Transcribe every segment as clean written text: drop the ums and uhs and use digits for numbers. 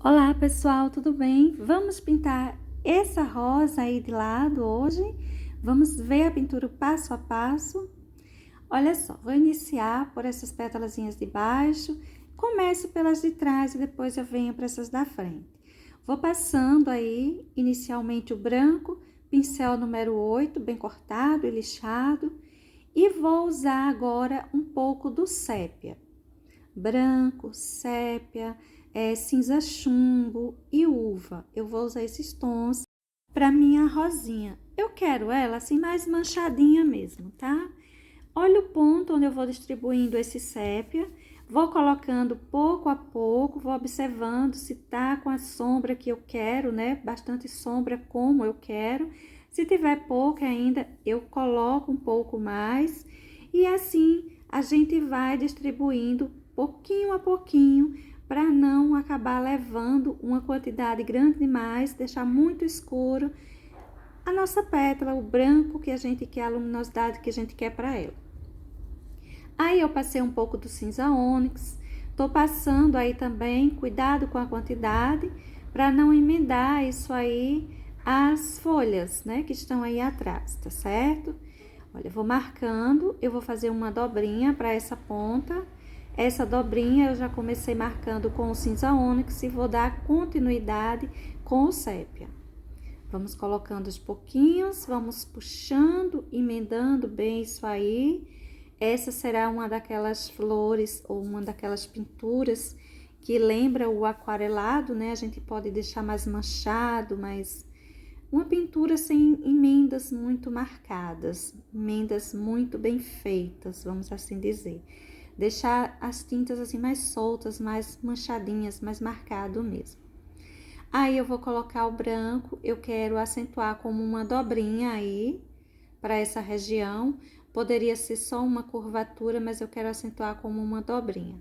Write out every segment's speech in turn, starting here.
Olá pessoal, tudo bem? Vamos pintar essa rosa aí de lado hoje? Vamos ver a pintura passo a passo? Olha só, vou iniciar por essas pétalazinhas de baixo, começo pelas de trás e depois eu venho para essas da frente. Vou passando aí, inicialmente o branco, pincel número 8, bem cortado e lixado, e vou usar agora um pouco do sépia. Branco, sépia, cinza chumbo e uva. Eu vou usar esses tons para minha rosinha. Eu quero ela assim mais manchadinha mesmo, tá? Olha o ponto onde eu vou distribuindo esse sépia. Vou colocando pouco a pouco, vou observando se tá com a sombra que eu quero, né? Bastante sombra como eu quero. Se tiver pouca ainda, eu coloco um pouco mais. E assim a gente vai distribuindo pouquinho a pouquinho para não acabar levando uma quantidade grande demais, deixar muito escuro a nossa pétala, o branco que a gente quer, a luminosidade que a gente quer para ela. Aí eu passei um pouco do cinza ônix, tô passando aí também, cuidado com a quantidade, para não emendar isso aí as folhas, né, que estão aí atrás, tá certo? Olha, eu vou marcando, eu vou fazer uma dobrinha para essa ponta. Essa dobrinha eu já comecei marcando com o cinza ônix e vou dar continuidade com o sépia. Vamos colocando os pouquinhos, vamos puxando, emendando bem isso aí. Essa será uma daquelas flores ou uma daquelas pinturas que lembra o aquarelado, né? A gente pode deixar mais manchado, mas uma pintura sem emendas muito marcadas, emendas muito bem feitas, vamos assim dizer. Deixar as tintas assim mais soltas, mais manchadinhas, mais marcado mesmo. Aí eu vou colocar o branco, eu quero acentuar como uma dobrinha aí, para essa região. Poderia ser só uma curvatura, mas eu quero acentuar como uma dobrinha.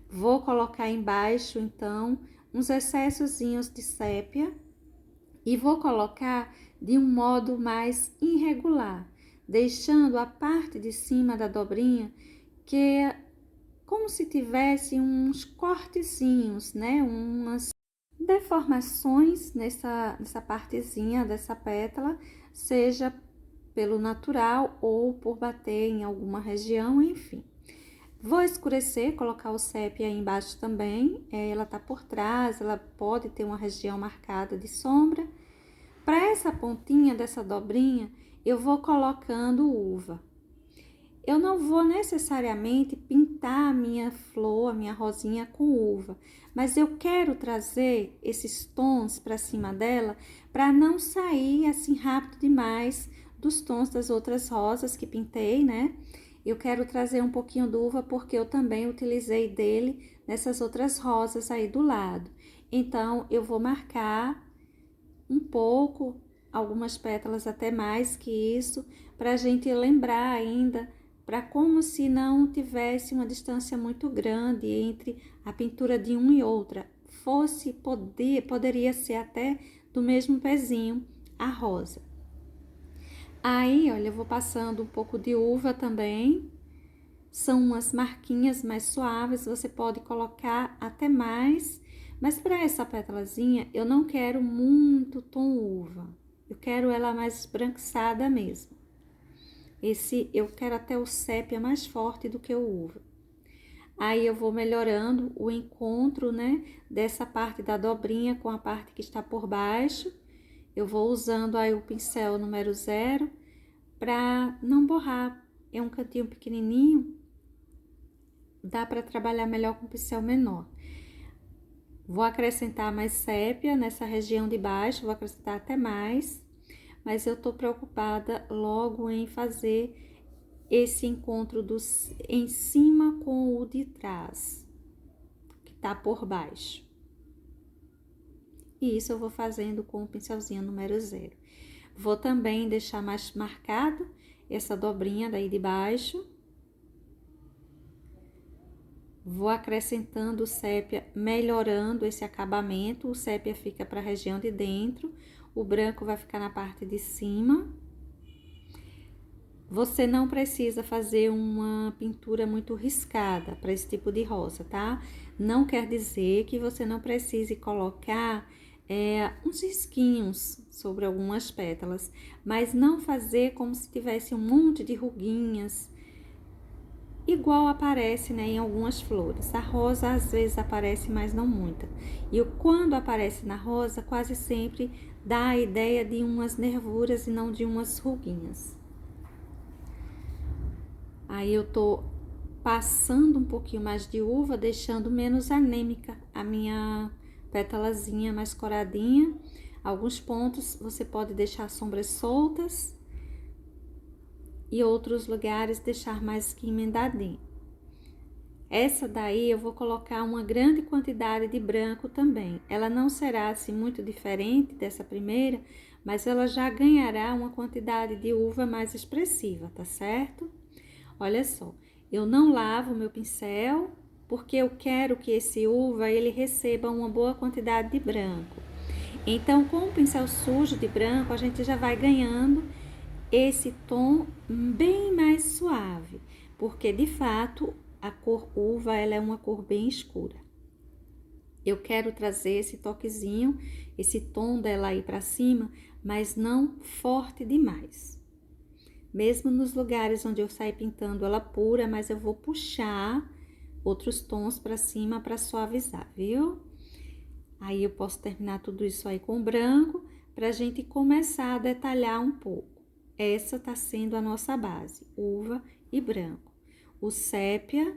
Vou colocar embaixo, então, uns excessozinhos de sépia e vou colocar de um modo mais irregular, deixando a parte de cima da dobrinha que é como se tivesse uns cortezinhos, né? Umas deformações nessa partezinha dessa pétala, seja pelo natural ou por bater em alguma região, enfim. Vou escurecer, colocar o sépia aí embaixo também, ela tá por trás, ela pode ter uma região marcada de sombra. Para essa pontinha dessa dobrinha, eu vou colocando uva. Eu não vou necessariamente pintar a minha flor, a minha rosinha com uva, mas eu quero trazer esses tons para cima dela para não sair assim rápido demais dos tons das outras rosas que pintei, né? Eu quero trazer um pouquinho de uva porque eu também utilizei dele nessas outras rosas aí do lado. Então, eu vou marcar um pouco, algumas pétalas até mais que isso, para a gente lembrar ainda, para como se não tivesse uma distância muito grande entre a pintura de uma e outra. Poderia ser até do mesmo pezinho a rosa. Aí, olha, eu vou passando um pouco de uva também. São umas marquinhas mais suaves, você pode colocar até mais, mas para essa pétalazinha eu não quero muito tom uva. Eu quero ela mais esbranquiçada mesmo. Eu quero até o sépia mais forte do que o uva. Aí eu vou melhorando o encontro, né, dessa parte da dobrinha com a parte que está por baixo. Eu vou usando aí o pincel número 0 para não borrar. É um cantinho pequenininho, dá para trabalhar melhor com pincel menor. Vou acrescentar mais sépia nessa região de baixo, vou acrescentar até mais, mas eu tô preocupada logo em fazer esse encontro em cima com o de trás, que tá por baixo. E isso eu vou fazendo com o pincelzinho número 0. Vou também deixar mais marcado essa dobrinha daí de baixo. Vou acrescentando o sépia, melhorando esse acabamento. O sépia fica para a região de dentro, o branco vai ficar na parte de cima. Você não precisa fazer uma pintura muito riscada para esse tipo de rosa, tá? Não quer dizer que você não precise colocar uns risquinhos sobre algumas pétalas, mas não fazer como se tivesse um monte de ruguinhas, igual aparece, né, em algumas flores. A rosa às vezes aparece, mas não muita. E quando aparece na rosa, quase sempre dá a ideia de umas nervuras e não de umas ruguinhas. Aí eu tô passando um pouquinho mais de uva, deixando menos anêmica a minha pétalazinha mais coradinha. Alguns pontos você pode deixar sombras soltas e outros lugares deixar mais que emendadinho. Essa daí eu vou colocar uma grande quantidade de branco também. Ela não será assim muito diferente dessa primeira, mas ela já ganhará uma quantidade de uva mais expressiva, tá certo? Olha só, eu não lavo meu pincel porque eu quero que esse uva ele receba uma boa quantidade de branco. Então, com o pincel sujo de branco, a gente já vai ganhando esse tom bem mais suave, porque de fato a cor uva ela é uma cor bem escura. Eu quero trazer esse toquezinho, esse tom dela aí para cima, mas não forte demais. Mesmo nos lugares onde eu saio pintando ela pura, mas eu vou puxar outros tons para cima para suavizar, viu? Aí eu posso terminar tudo isso aí com branco para a gente começar a detalhar um pouco. Essa tá sendo a nossa base, uva e branco. O sépia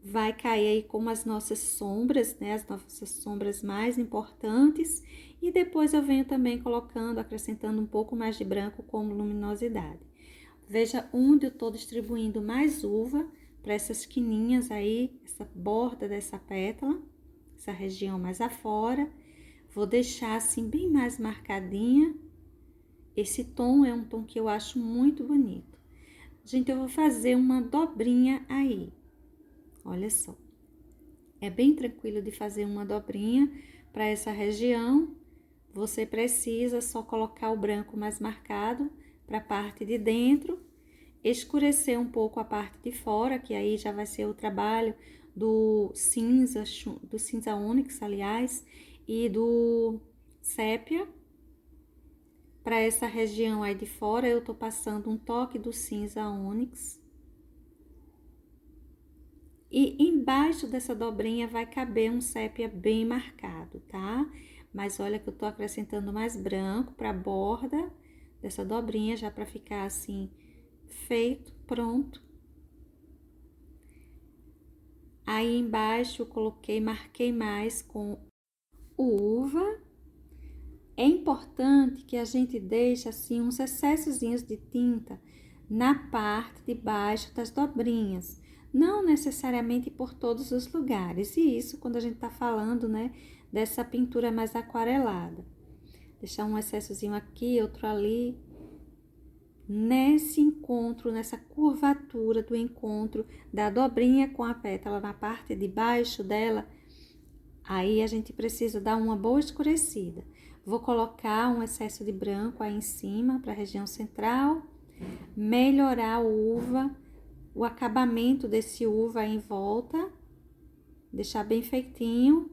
vai cair aí como as nossas sombras, né? As nossas sombras mais importantes. E depois eu venho também colocando, acrescentando um pouco mais de branco como luminosidade. Veja onde eu tô distribuindo mais uva para essas quininhas aí, essa borda dessa pétala, essa região mais afora. Vou deixar assim bem mais marcadinha. Esse tom é um tom que eu acho muito bonito. Gente, eu vou fazer uma dobrinha aí. Olha só. É bem tranquilo de fazer uma dobrinha para essa região. Você precisa só colocar o branco mais marcado para a parte de dentro, escurecer um pouco a parte de fora, que aí já vai ser o trabalho do cinza ônix, aliás, e do sépia. Para essa região aí de fora, eu tô passando um toque do cinza ônix. E embaixo dessa dobrinha vai caber um sépia bem marcado, tá? Mas olha que eu tô acrescentando mais branco para a borda dessa dobrinha, já para ficar assim, feito, pronto. Aí embaixo eu marquei mais com uva. É importante que a gente deixe assim uns excessozinhos de tinta na parte de baixo das dobrinhas, não necessariamente por todos os lugares. E isso quando a gente tá falando, né, dessa pintura mais aquarelada. Deixar um excessozinho aqui, outro ali. Nesse encontro, nessa curvatura do encontro da dobrinha com a pétala na parte de baixo dela, aí a gente precisa dar uma boa escurecida. Vou colocar um excesso de branco aí em cima para a região central, melhorar o acabamento desse uva aí em volta, deixar bem feitinho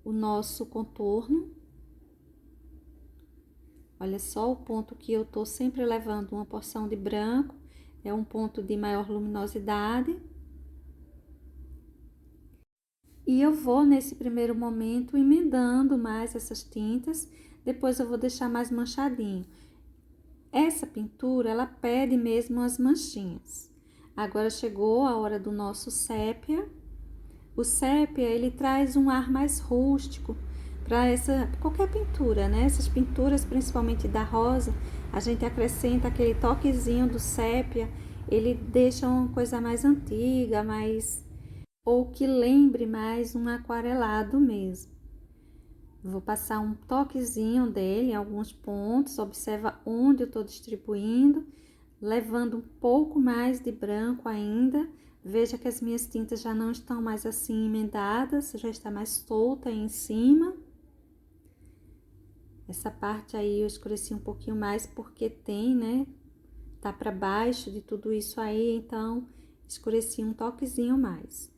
o nosso contorno. Olha só o ponto que eu tô sempre levando uma porção de branco, é um ponto de maior luminosidade. E eu vou, nesse primeiro momento, emendando mais essas tintas, depois eu vou deixar mais manchadinho. Essa pintura, ela pede mesmo as manchinhas. Agora chegou a hora do nosso sépia. O sépia, ele traz um ar mais rústico para qualquer pintura, né? Essas pinturas, principalmente da rosa, a gente acrescenta aquele toquezinho do sépia, ele deixa uma coisa mais antiga, ou que lembre mais um aquarelado mesmo. Vou passar um toquezinho dele em alguns pontos, observa onde eu tô distribuindo, levando um pouco mais de branco ainda. Veja que as minhas tintas já não estão mais assim emendadas, já está mais solta aí em cima. Essa parte aí eu escureci um pouquinho mais porque tem, né, tá para baixo de tudo isso aí, então escureci um toquezinho mais.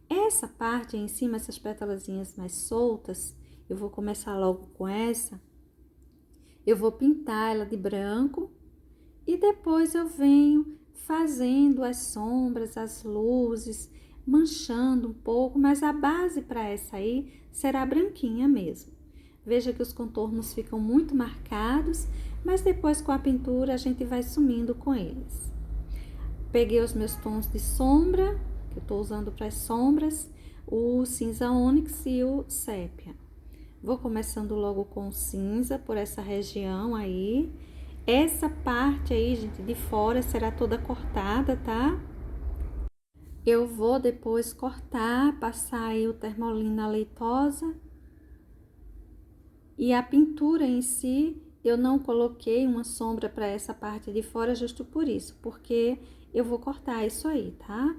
Essa parte aí em cima, essas pétalazinhas mais soltas, eu vou começar logo com essa. Eu vou pintar ela de branco e depois eu venho fazendo as sombras, as luzes, manchando um pouco, mas a base para essa aí será branquinha mesmo. Veja que os contornos ficam muito marcados, mas depois com a pintura a gente vai sumindo com eles. Peguei os meus tons de sombra, que eu tô usando para as sombras, o cinza ônix e o sépia. Vou começando logo com o cinza por essa região aí. Essa parte aí, gente, de fora será toda cortada, tá? Eu vou depois cortar, passar aí o termolina leitosa. E a pintura em si, eu não coloquei uma sombra para essa parte de fora justo por isso, porque eu vou cortar isso aí, tá?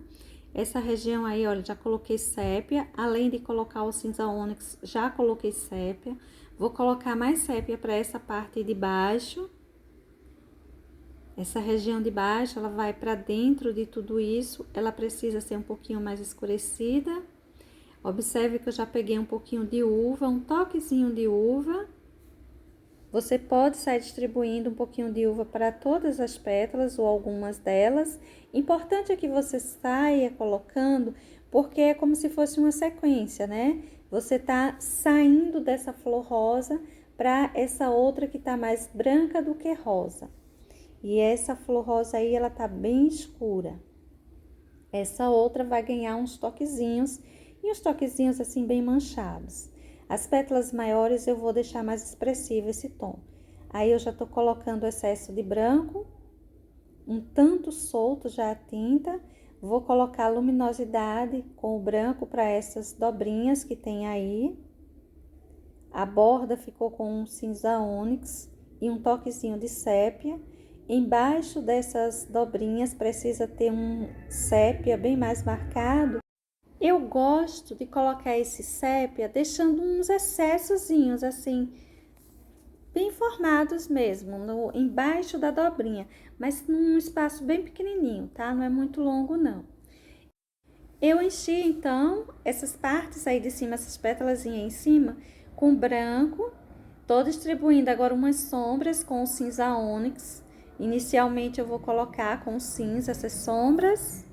Essa região aí, olha, já coloquei sépia, além de colocar o cinza ônix, já coloquei sépia. Vou colocar mais sépia para essa parte de baixo. Essa região de baixo, ela vai para dentro de tudo isso, ela precisa ser um pouquinho mais escurecida. Observe que eu já peguei um pouquinho de uva, um toquezinho de uva. Você pode sair distribuindo um pouquinho de uva para todas as pétalas ou algumas delas. Importante é que você saia colocando, porque é como se fosse uma sequência, né? Você tá saindo dessa flor rosa para essa outra que tá mais branca do que rosa. E essa flor rosa aí, ela tá bem escura. Essa outra vai ganhar uns toquezinhos, e uns toquezinhos assim bem manchados. As pétalas maiores eu vou deixar mais expressivo esse tom. Aí eu já tô colocando excesso de branco, um tanto solto já a tinta. Vou colocar luminosidade com o branco para essas dobrinhas que tem aí. A borda ficou com um cinza ônix e um toquezinho de sépia. Embaixo dessas dobrinhas precisa ter um sépia bem mais marcado. Eu gosto de colocar esse sépia deixando uns excessozinhos assim, bem formados mesmo, embaixo da dobrinha, mas num espaço bem pequenininho, tá? Não é muito longo, não. Eu enchi, então, essas partes aí de cima, essas pétalazinhas em cima, com branco. Tô distribuindo agora umas sombras com o cinza ônix. Inicialmente eu vou colocar com o cinza essas sombras.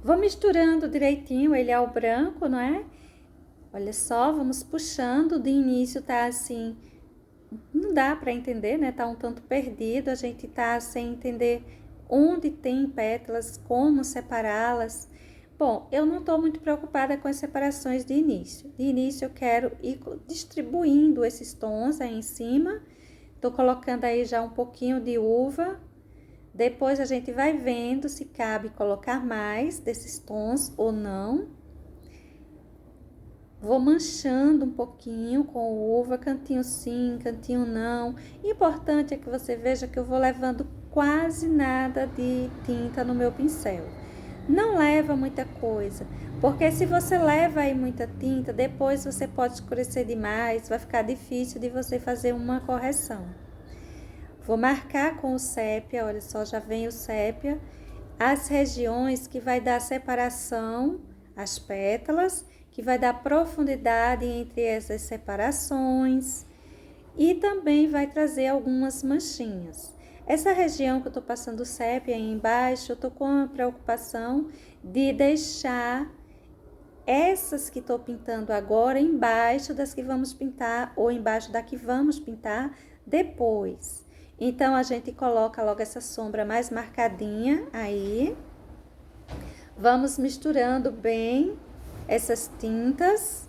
Vou misturando direitinho ele ao branco, não é? Olha só, vamos puxando. De início tá assim, não dá para entender, né? Tá um tanto perdido, a gente tá sem entender onde tem pétalas, como separá-las. Bom, eu não tô muito preocupada com as separações de início. De início eu quero ir distribuindo esses tons aí em cima. Tô colocando aí já um pouquinho de uva. Depois a gente vai vendo se cabe colocar mais desses tons ou não. Vou manchando um pouquinho com uva, cantinho sim, cantinho não. Importante é que você veja que eu vou levando quase nada de tinta no meu pincel. Não leva muita coisa, porque se você leva aí muita tinta, depois você pode escurecer demais, vai ficar difícil de você fazer uma correção. Vou marcar com o sépia, olha só, já vem o sépia, as regiões que vai dar separação, as pétalas, que vai dar profundidade entre essas separações e também vai trazer algumas manchinhas. Essa região que eu tô passando sépia aí embaixo, eu tô com a preocupação de deixar essas que tô pintando agora embaixo das que vamos pintar ou embaixo da que vamos pintar depois. Então, a gente coloca logo essa sombra mais marcadinha aí. Vamos misturando bem essas tintas.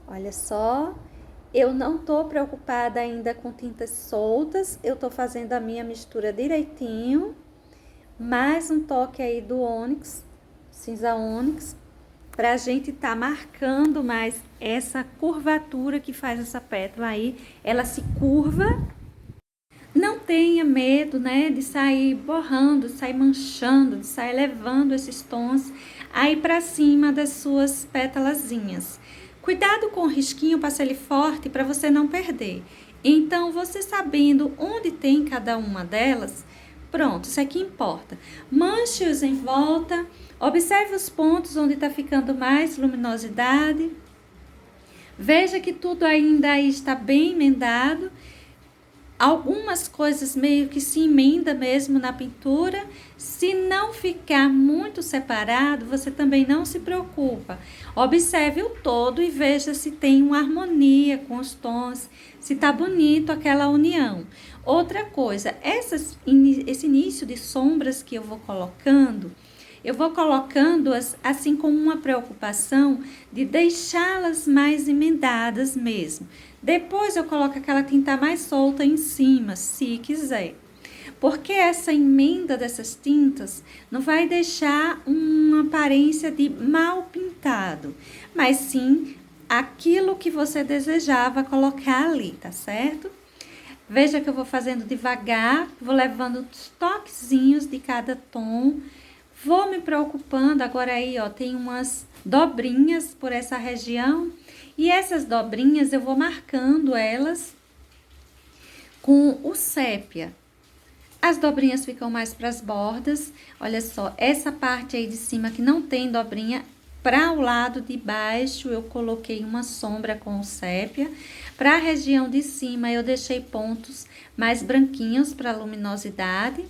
Olha só, eu não tô preocupada ainda com tintas soltas. Eu tô fazendo a minha mistura direitinho. Mais um toque aí do ônix, cinza ônix, pra gente tá marcando mais essa curvatura que faz essa pétala aí, ela se curva. Não tenha medo, né, de sair borrando, de sair manchando, de sair levando esses tons aí pra cima das suas pétalazinhas. Cuidado com o risquinho, passa ele forte para você não perder. Então, você sabendo onde tem cada uma delas, pronto, isso é que importa. Manche-os em volta, observe os pontos onde está ficando mais luminosidade. Veja que tudo ainda aí está bem emendado. Algumas coisas meio que se emenda mesmo na pintura. Se não ficar muito separado, você também não se preocupa. Observe o todo e veja se tem uma harmonia com os tons, se tá bonito aquela união. Outra coisa, esse início de sombras que eu vou colocando-as assim com uma preocupação de deixá-las mais emendadas mesmo. Depois eu coloco aquela tinta mais solta em cima, se quiser. Porque essa emenda dessas tintas não vai deixar uma aparência de mal pintado, mas sim aquilo que você desejava colocar ali, tá certo? Veja que eu vou fazendo devagar, vou levando os toquezinhos de cada tom. Vou me preocupando, agora aí, ó, tem umas dobrinhas por essa região. E essas dobrinhas eu vou marcando elas com o sépia. As dobrinhas ficam mais para as bordas. Olha só, essa parte aí de cima que não tem dobrinha, para o lado de baixo eu coloquei uma sombra com o sépia. Para a região de cima eu deixei pontos mais branquinhos para luminosidade.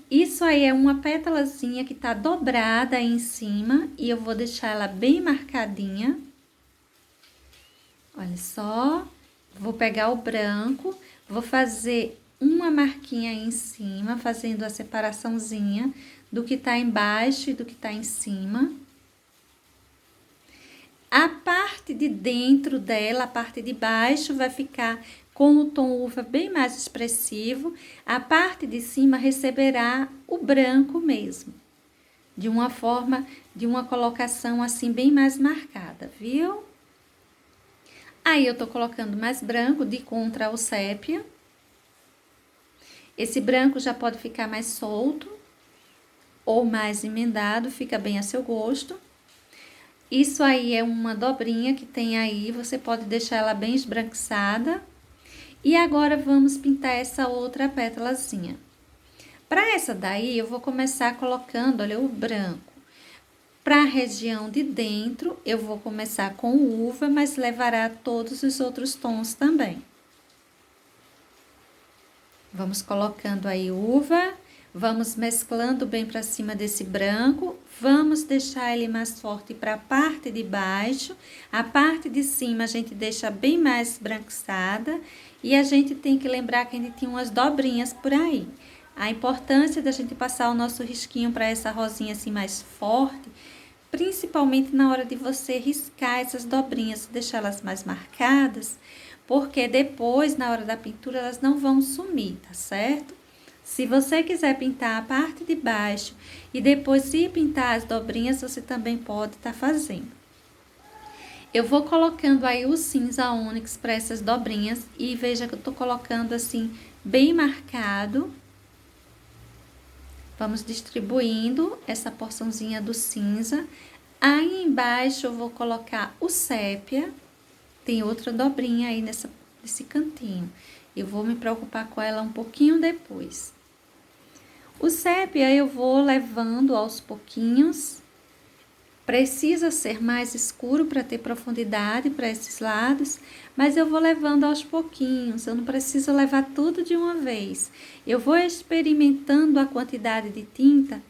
Isso aí é uma pétalazinha que tá dobrada aí em cima e eu vou deixar ela bem marcadinha. Olha só, vou pegar o branco, vou fazer uma marquinha aí em cima, fazendo a separaçãozinha do que tá embaixo e do que tá em cima. A parte de dentro dela, a parte de baixo, vai ficar com o tom uva bem mais expressivo. A parte de cima receberá o branco mesmo, de uma forma, de uma colocação assim bem mais marcada, viu? Aí eu tô colocando mais branco de contra o sépia. Esse branco já pode ficar mais solto ou mais emendado, fica bem a seu gosto. Isso aí é uma dobrinha que tem aí, você pode deixar ela bem esbranquiçada. E agora vamos pintar essa outra pétalazinha. Para essa daí, eu vou começar colocando, olha, o branco. Para a região de dentro, eu vou começar com uva, mas levará todos os outros tons também. Vamos colocando aí uva, vamos mesclando bem para cima desse branco, vamos deixar ele mais forte para a parte de baixo, a parte de cima a gente deixa bem mais esbranquiçada e a gente tem que lembrar que a gente tinha umas dobrinhas por aí. A importância da gente passar o nosso risquinho para essa rosinha assim mais forte, principalmente na hora de você riscar essas dobrinhas, deixar elas mais marcadas, porque depois, na hora da pintura, elas não vão sumir, tá certo? Se você quiser pintar a parte de baixo e depois se pintar as dobrinhas, você também pode estar fazendo. Eu vou colocando aí o cinza ônix para essas dobrinhas e veja que eu tô colocando assim, bem marcado. Vamos distribuindo essa porçãozinha do cinza. Aí embaixo eu vou colocar o sépia. Tem outra dobrinha aí nesse cantinho. Eu vou me preocupar com ela um pouquinho depois. O sépia eu vou levando aos pouquinhos. Precisa ser mais escuro para ter profundidade para esses lados, mas eu vou levando aos pouquinhos, eu não preciso levar tudo de uma vez. Eu vou experimentando a quantidade de tinta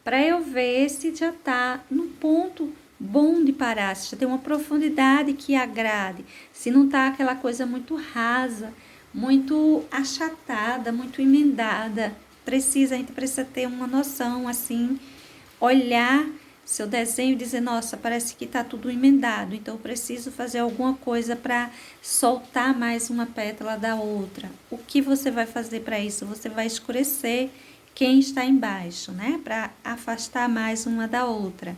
para eu ver se já está no ponto bom de parar, se já tem uma profundidade que agrade, se não tá aquela coisa muito rasa, muito achatada, muito emendada. A gente precisa ter uma noção assim, olhar seu desenho e dizer, nossa, parece que tá tudo emendado, então eu preciso fazer alguma coisa para soltar mais uma pétala da outra. O que você vai fazer para isso? Você vai escurecer quem está embaixo, né? Para afastar mais uma da outra.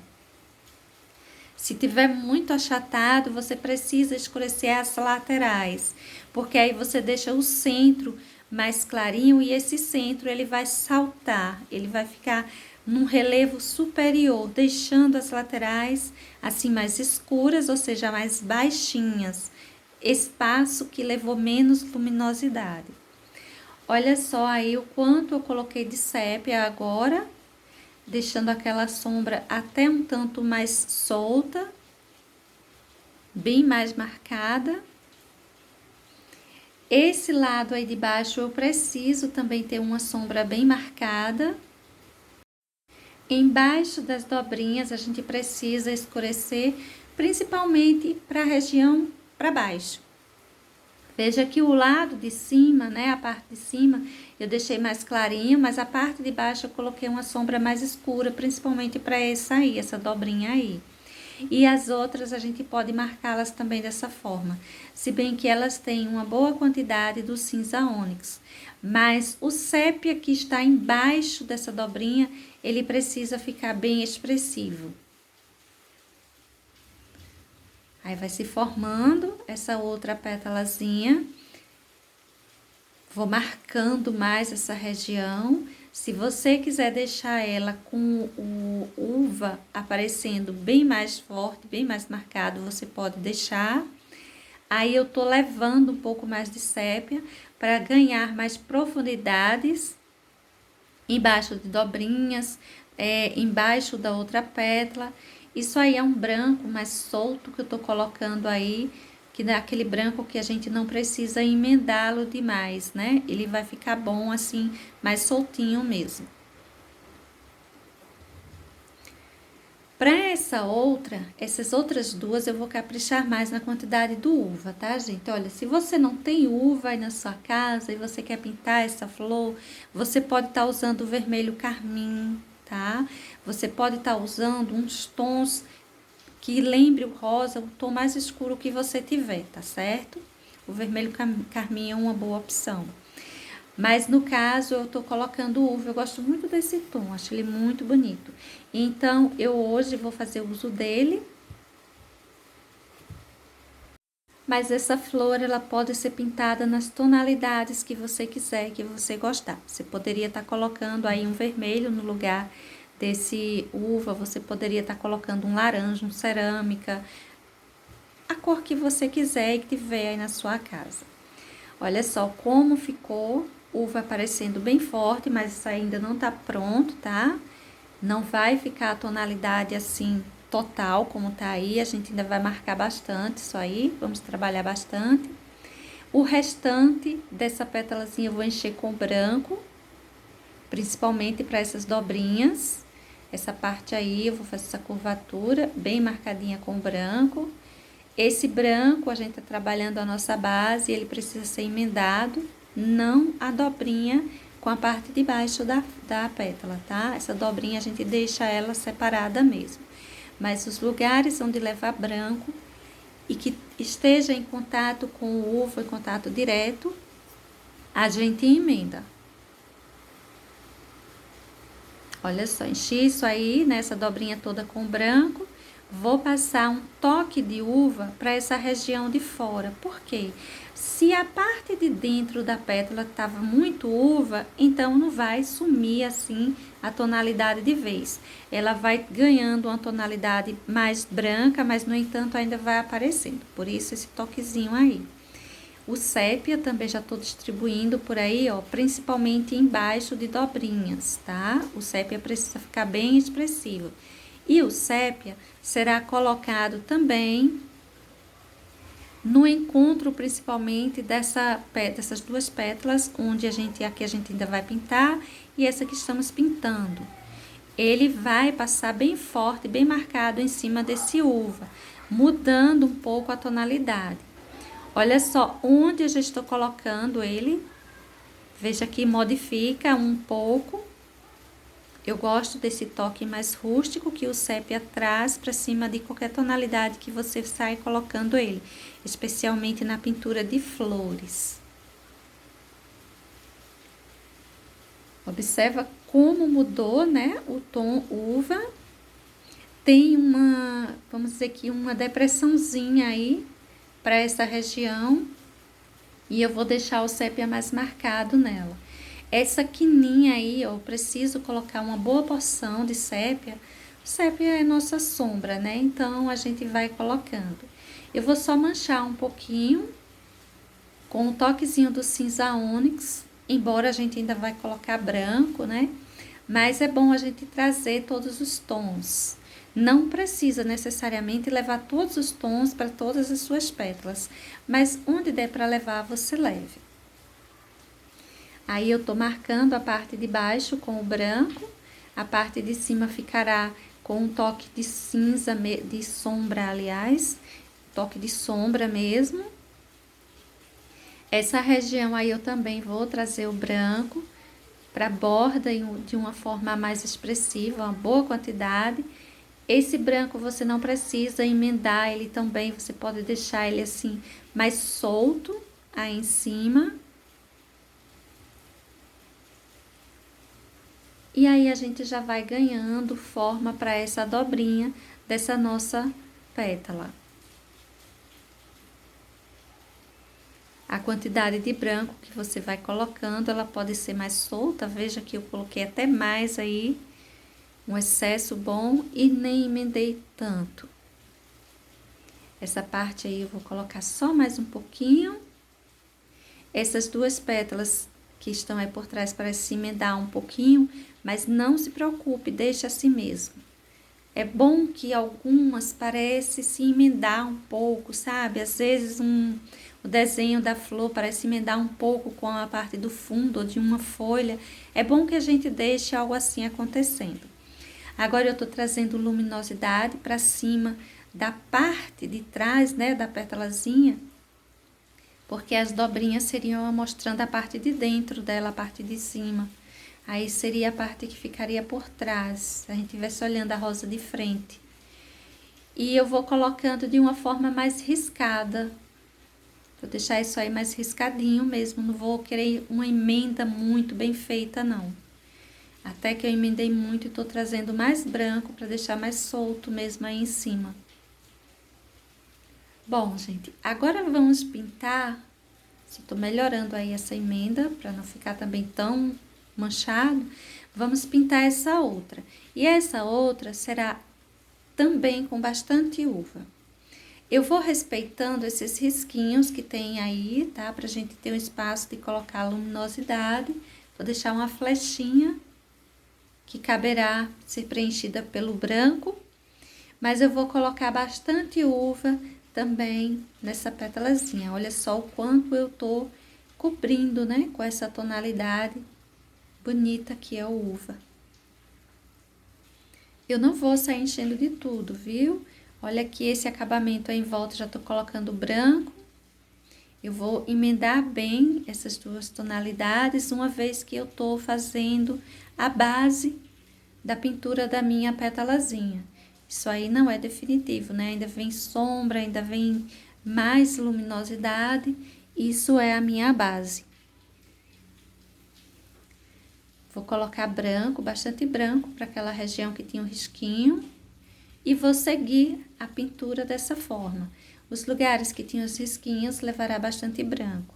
Se tiver muito achatado, você precisa escurecer as laterais, porque aí você deixa o centro mais clarinho e esse centro ele vai saltar, ele vai ficar num relevo superior, deixando as laterais assim mais escuras, ou seja, mais baixinhas. espaço que levou menos luminosidade. Olha só aí o quanto eu coloquei de sépia agora, deixando aquela sombra até um tanto mais solta, bem mais marcada. Esse lado aí de baixo eu preciso também ter uma sombra bem marcada. Embaixo das dobrinhas a gente precisa escurecer, principalmente para a região para baixo. Veja que o lado de cima, né, a parte de cima, eu deixei mais clarinho, mas a parte de baixo eu coloquei uma sombra mais escura, principalmente para essa aí, essa dobrinha aí. E as outras a gente pode marcá-las também dessa forma, se bem que elas têm uma boa quantidade do cinza ônix. Mas o sépia que está embaixo dessa dobrinha, ele precisa ficar bem expressivo. Aí vai se formando essa outra pétalazinha. Vou marcando mais essa região. Se você quiser deixar ela com o uva aparecendo bem mais forte, bem mais marcado, você pode deixar. Aí eu tô levando um pouco mais de sépia para ganhar mais profundidades embaixo de dobrinhas, embaixo da outra pétala. Isso aí é um branco mais solto que eu tô colocando aí, que é aquele branco que a gente não precisa emendá-lo demais, né? Ele vai ficar bom assim, mais soltinho mesmo. Para essas outras duas, eu vou caprichar mais na quantidade do uva, tá, gente? Olha, se você não tem uva aí na sua casa e você quer pintar essa flor, você pode estar usando o vermelho carmim, tá? Você pode estar usando uns tons que lembre o rosa, o tom mais escuro que você tiver, tá certo? O vermelho carmim é uma boa opção. Mas no caso, eu tô colocando uva, eu gosto muito desse tom, acho ele muito bonito. Então, eu hoje vou fazer uso dele. Mas essa flor, ela pode ser pintada nas tonalidades que você quiser, que você gostar. Você poderia estar colocando aí um vermelho no lugar desse uva, você poderia estar colocando um laranja, um cerâmica, a cor que você quiser e que tiver aí na sua casa. Olha só como ficou, uva aparecendo bem forte, mas isso ainda não tá pronto, tá? Não vai ficar a tonalidade assim total como tá aí, a gente ainda vai marcar bastante isso aí, vamos trabalhar bastante. O restante dessa pétalazinha eu vou encher com branco, principalmente para essas dobrinhas. Essa parte aí eu vou fazer essa curvatura bem marcadinha com branco. Esse branco a gente tá trabalhando a nossa base, ele precisa ser emendado, não a dobrinha com a parte de baixo da pétala, tá? Essa dobrinha a gente deixa ela separada mesmo. Mas os lugares onde levar branco e que esteja em contato com o uva, em contato direto, a gente emenda. Olha só, enchi isso aí, nessa dobrinha toda com branco. Vou passar um toque de uva para essa região de fora. Por quê? Se a parte de dentro da pétala estava muito uva, então não vai sumir assim a tonalidade de vez. Ela vai ganhando uma tonalidade mais branca, mas no entanto ainda vai aparecendo. Por isso esse toquezinho aí. O sépia também já estou distribuindo por aí, ó, principalmente embaixo de dobrinhas, tá? O sépia precisa ficar bem expressivo. E o sépia será colocado também no encontro, principalmente dessas duas pétalas, onde aqui a gente ainda vai pintar, e essa que estamos pintando. Ele vai passar bem forte, bem marcado em cima desse uva, mudando um pouco a tonalidade. Olha só onde eu já estou colocando ele. Veja que modifica um pouco. Eu gosto desse toque mais rústico que o sépia traz para cima de qualquer tonalidade que você sai colocando ele, especialmente na pintura de flores. Observa como mudou, né, o tom uva. Tem vamos dizer que uma depressãozinha aí para essa região, e eu vou deixar o sépia mais marcado nela. Essa quininha aí, ó, eu preciso colocar uma boa porção de sépia sépia é nossa sombra, né? Então, a gente vai colocando. Eu vou só manchar um pouquinho com um toquezinho do cinza ônix, embora a gente ainda vai colocar branco, né? Mas é bom a gente trazer todos os tons. Não precisa necessariamente levar todos os tons para todas as suas pétalas, mas onde der para levar, você leve. Aí eu tô marcando a parte de baixo com o branco, a parte de cima ficará com um toque de cinza, de sombra, aliás, toque de sombra mesmo. Essa região aí eu também vou trazer o branco para a borda de uma forma mais expressiva, uma boa quantidade. Esse branco você não precisa emendar ele também, você pode deixar ele assim mais solto aí em cima. E aí a gente já vai ganhando forma para essa dobrinha dessa nossa pétala. A quantidade de branco que você vai colocando, ela pode ser mais solta. Veja que eu coloquei até mais aí, um excesso bom, e nem emendei tanto. Essa parte aí eu vou colocar só mais um pouquinho. Essas duas pétalas que estão aí por trás parece se emendar um pouquinho, mas não se preocupe, deixa assim mesmo. É bom que algumas parecem se emendar um pouco, sabe? Às vezes o desenho da flor parece emendar um pouco com a parte do fundo ou de uma folha. É bom que a gente deixe algo assim acontecendo. Agora eu tô trazendo luminosidade para cima da parte de trás, né, da pétalazinha, porque as dobrinhas seriam mostrando a parte de dentro dela, a parte de cima. Aí seria a parte que ficaria por trás, se a gente estivesse olhando a rosa de frente. E eu vou colocando de uma forma mais riscada. Vou deixar isso aí mais riscadinho mesmo, não vou querer uma emenda muito bem feita, não. Até que eu emendei muito e tô trazendo mais branco para deixar mais solto mesmo aí em cima. Bom, gente, agora vamos pintar. Se tô melhorando aí essa emenda, para não ficar também tão manchado, vamos pintar essa outra. E essa outra será também com bastante uva. Eu vou respeitando esses risquinhos que tem aí, tá? Pra gente ter um espaço de colocar a luminosidade. Vou deixar uma flechinha que caberá ser preenchida pelo branco, mas eu vou colocar bastante uva também nessa pétalazinha. Olha só o quanto eu tô cobrindo, né? Com essa tonalidade bonita que é o uva. Eu não vou sair enchendo de tudo, viu? Olha aqui esse acabamento aí em volta, já tô colocando branco. Eu vou emendar bem essas duas tonalidades, uma vez que eu tô fazendo a base da pintura da minha pétalazinha. Isso aí não é definitivo, né? Ainda vem sombra, ainda vem mais luminosidade. Isso é a minha base. Vou colocar branco, bastante branco, para aquela região que tinha um risquinho. E vou seguir a pintura dessa forma. Os lugares que tinham os risquinhos levará bastante branco.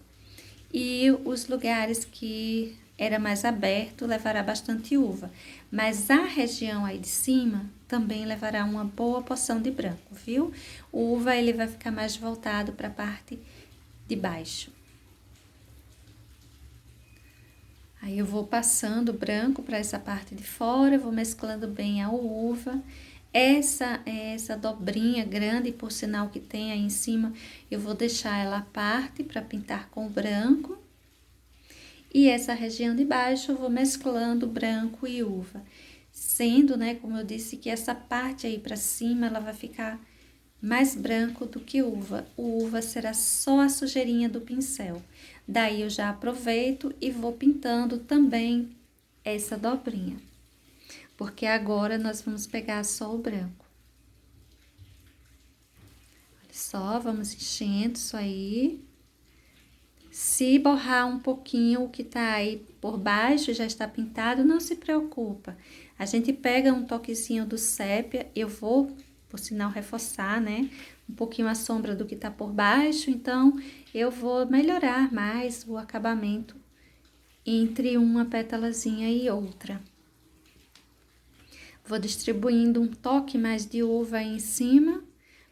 E os lugares que era mais aberto levará bastante uva. Mas a região aí de cima também levará uma boa porção de branco, viu? O uva ele vai ficar mais voltado para a parte de baixo. Aí eu vou passando branco para essa parte de fora, vou mesclando bem a uva. Essa dobrinha grande, por sinal que tem aí em cima, eu vou deixar ela à parte para pintar com branco. E essa região de baixo eu vou mesclando branco e uva. Sendo, né, como eu disse, que essa parte aí para cima, ela vai ficar mais branco do que uva. O uva será só a sujeirinha do pincel. Daí eu já aproveito e vou pintando também essa dobrinha. Porque agora nós vamos pegar só o branco. Olha só, vamos enchendo isso aí. Se borrar um pouquinho o que tá aí por baixo, já está pintado, não se preocupa. A gente pega um toquezinho do sépia, eu vou, por sinal, reforçar, né? Um pouquinho a sombra do que tá por baixo, então eu vou melhorar mais o acabamento entre uma pétalazinha e outra. Vou distribuindo um toque mais de uva aí em cima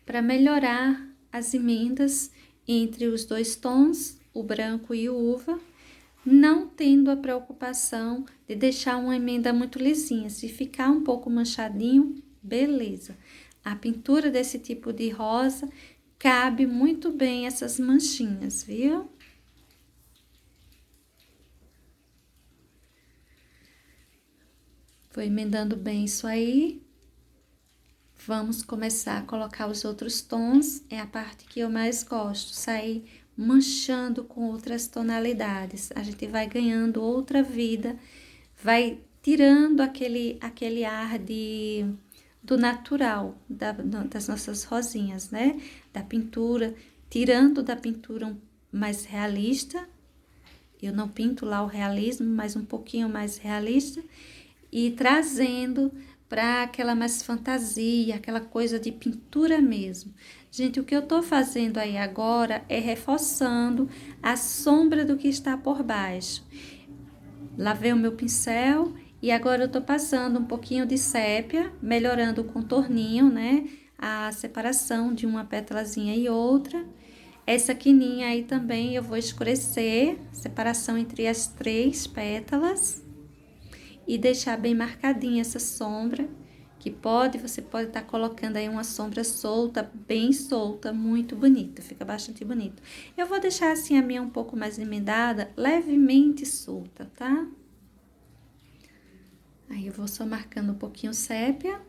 para melhorar as emendas entre os dois tons, o branco e o uva, não tendo a preocupação de deixar uma emenda muito lisinha. Se ficar um pouco manchadinho, beleza. A pintura desse tipo de rosa cabe muito bem essas manchinhas, viu? Vou emendando bem isso aí. Vamos começar a colocar os outros tons. É a parte que eu mais gosto, sair manchando com outras tonalidades. A gente vai ganhando outra vida, vai tirando aquele ar do natural das nossas rosinhas, né? Da pintura, tirando da pintura mais realista. Eu não pinto lá o realismo, mas um pouquinho mais realista. E trazendo para aquela mais fantasia, aquela coisa de pintura mesmo. Gente, o que eu tô fazendo aí agora é reforçando a sombra do que está por baixo. Lavei o meu pincel e agora eu tô passando um pouquinho de sépia, melhorando o contorninho, né? A separação de uma pétalazinha e outra. Essa quininha aí também eu vou escurecer, separação entre as 3 pétalas. E deixar bem marcadinha essa sombra, que você pode estar colocando aí uma sombra solta, bem solta, muito bonita, fica bastante bonito. Eu vou deixar assim a minha um pouco mais emendada, levemente solta, tá? Aí eu vou só marcando um pouquinho sépia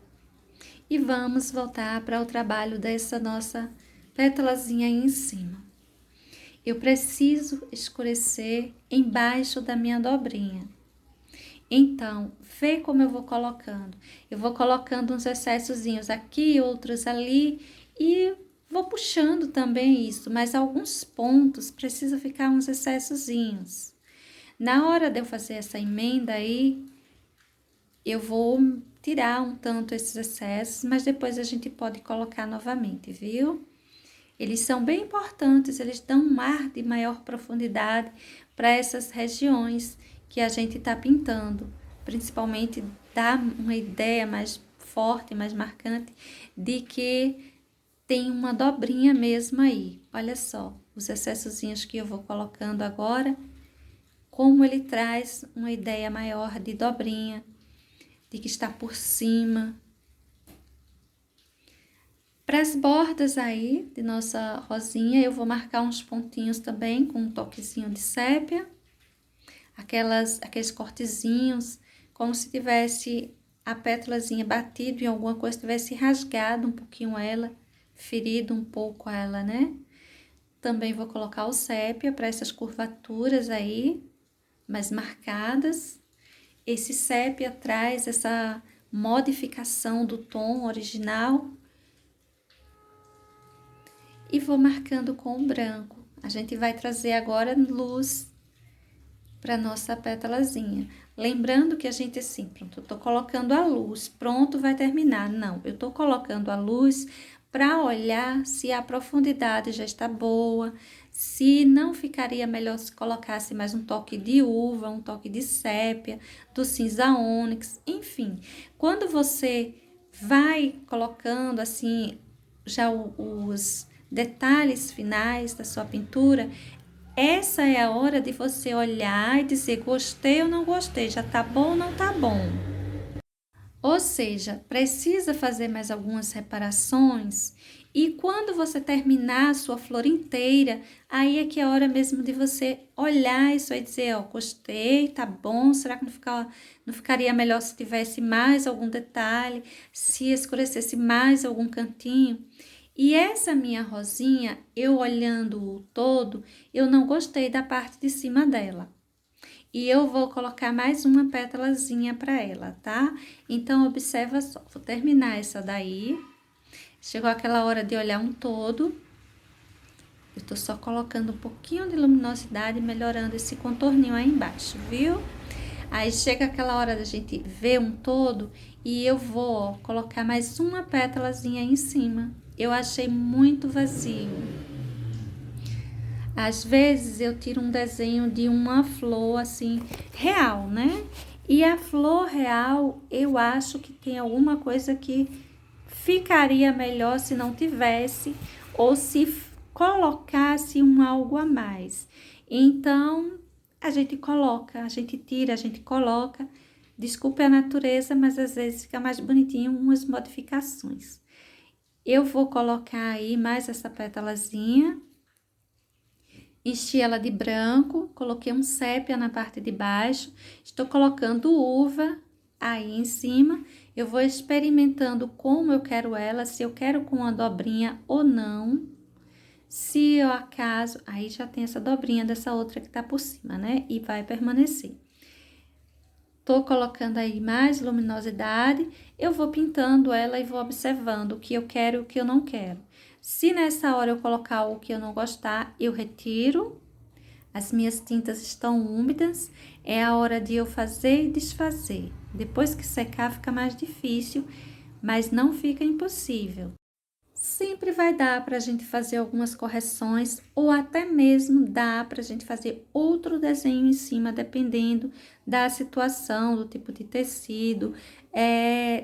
e vamos voltar para o trabalho dessa nossa pétalazinha aí em cima. Eu preciso escurecer embaixo da minha dobrinha. Então, vê como eu vou colocando. Eu vou colocando uns excessozinhos aqui, outros ali e vou puxando também isso, mas alguns pontos precisa ficar uns excessozinhos. Na hora de eu fazer essa emenda aí, eu vou tirar um tanto esses excessos, mas depois a gente pode colocar novamente, viu? Eles são bem importantes, eles dão um ar de maior profundidade para essas regiões que a gente está pintando, principalmente dá uma ideia mais forte, mais marcante de que tem uma dobrinha mesmo aí. Olha só, os excessozinhos que eu vou colocando agora, como ele traz uma ideia maior de dobrinha, de que está por cima. Para as bordas aí de nossa rosinha, eu vou marcar uns pontinhos também com um toquezinho de sépia. Aqueles cortezinhos, como se tivesse a pétalazinha batido em alguma coisa, tivesse rasgado um pouquinho ela, ferido um pouco ela, né? Também vou colocar o sépia para essas curvaturas aí, mais marcadas. Esse sépia traz essa modificação do tom original. E vou marcando com o branco. A gente vai trazer agora luz para nossa pétalazinha. Lembrando que a gente assim, pronto, eu tô colocando a luz, pronto, vai terminar. Não, eu tô colocando a luz para olhar se a profundidade já está boa, se não ficaria melhor se colocasse mais um toque de uva, um toque de sépia, do cinza ônix, enfim. Quando você vai colocando assim já os detalhes finais da sua pintura, essa é a hora de você olhar e dizer gostei ou não gostei, já tá bom ou não tá bom. Ou seja, precisa fazer mais algumas reparações e quando você terminar a sua flor inteira, aí é que é a hora mesmo de você olhar isso aí e dizer, ó, gostei, tá bom, será que não ficaria melhor se tivesse mais algum detalhe, se escurecesse mais algum cantinho? E essa minha rosinha, eu olhando o todo, eu não gostei da parte de cima dela. E eu vou colocar mais uma pétalazinha para ela, tá? Então, observa só, vou terminar essa daí. Chegou aquela hora de olhar um todo. Eu tô só colocando um pouquinho de luminosidade, melhorando esse contorninho aí embaixo, viu? Aí chega aquela hora da gente ver um todo e eu vou, ó, colocar mais uma pétalazinha aí em cima. Eu achei muito vazio. Às vezes eu tiro um desenho de uma flor assim, real, né? E a flor real, eu acho que tem alguma coisa que ficaria melhor se não tivesse, ou se colocasse um algo a mais. Então, a gente coloca, a gente tira, a gente coloca. Desculpe a natureza, mas às vezes fica mais bonitinho umas modificações. Eu vou colocar aí mais essa pétalazinha. Enchi ela de branco, coloquei um sépia na parte de baixo. Estou colocando uva aí em cima. Eu vou experimentando como eu quero ela, se eu quero com uma dobrinha ou não. Se eu acaso, aí já tem essa dobrinha dessa outra que tá por cima, né? E vai permanecer. Tô colocando aí mais luminosidade, eu vou pintando ela e vou observando o que eu quero e o que eu não quero. Se nessa hora eu colocar o que eu não gostar, eu retiro. As minhas tintas estão úmidas, é a hora de eu fazer e desfazer. Depois que secar fica mais difícil, mas não fica impossível. Sempre vai dar para a gente fazer algumas correções ou até mesmo dá para a gente fazer outro desenho em cima, dependendo da situação, do tipo de tecido,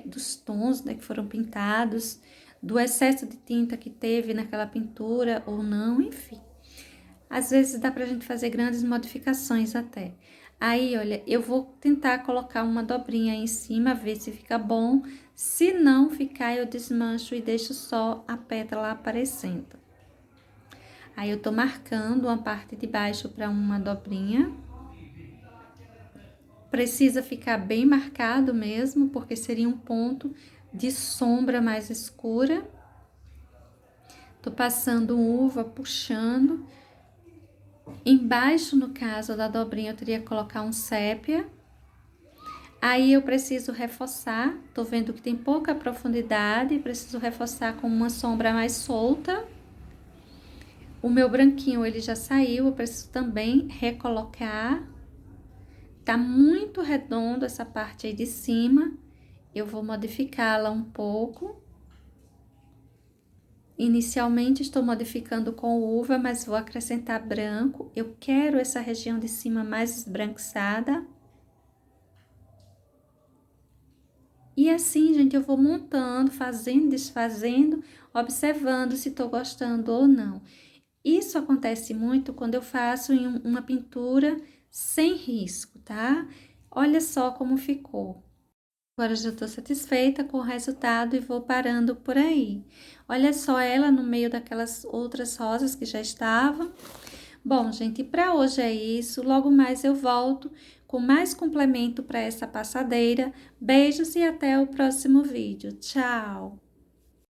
dos tons, né, que foram pintados, do excesso de tinta que teve naquela pintura ou não, enfim. Às vezes dá pra gente fazer grandes modificações até. Aí, olha, eu vou tentar colocar uma dobrinha aí em cima, ver se fica bom. Se não ficar, eu desmancho e deixo só a pétala aparecendo. Aí, eu tô marcando uma parte de baixo para uma dobrinha. Precisa ficar bem marcado mesmo, porque seria um ponto de sombra mais escura. Tô passando uva, puxando. Embaixo, no caso da dobrinha, eu teria que colocar um sépia. Aí eu preciso reforçar, tô vendo que tem pouca profundidade, preciso reforçar com uma sombra mais solta. O meu branquinho, ele já saiu, eu preciso também recolocar. Tá muito redondo essa parte aí de cima, eu vou modificá-la um pouco. Inicialmente estou modificando com uva, mas vou acrescentar branco. Eu quero essa região de cima mais esbranquiçada. E assim, gente, eu vou montando, fazendo, desfazendo, observando se tô gostando ou não. Isso acontece muito quando eu faço em uma pintura sem risco, tá? Olha só como ficou. Agora já tô satisfeita com o resultado e vou parando por aí. Olha só ela no meio daquelas outras rosas que já estavam. Bom, gente, para hoje é isso. Logo mais eu volto com mais complemento para essa passadeira. Beijos e até o próximo vídeo. Tchau!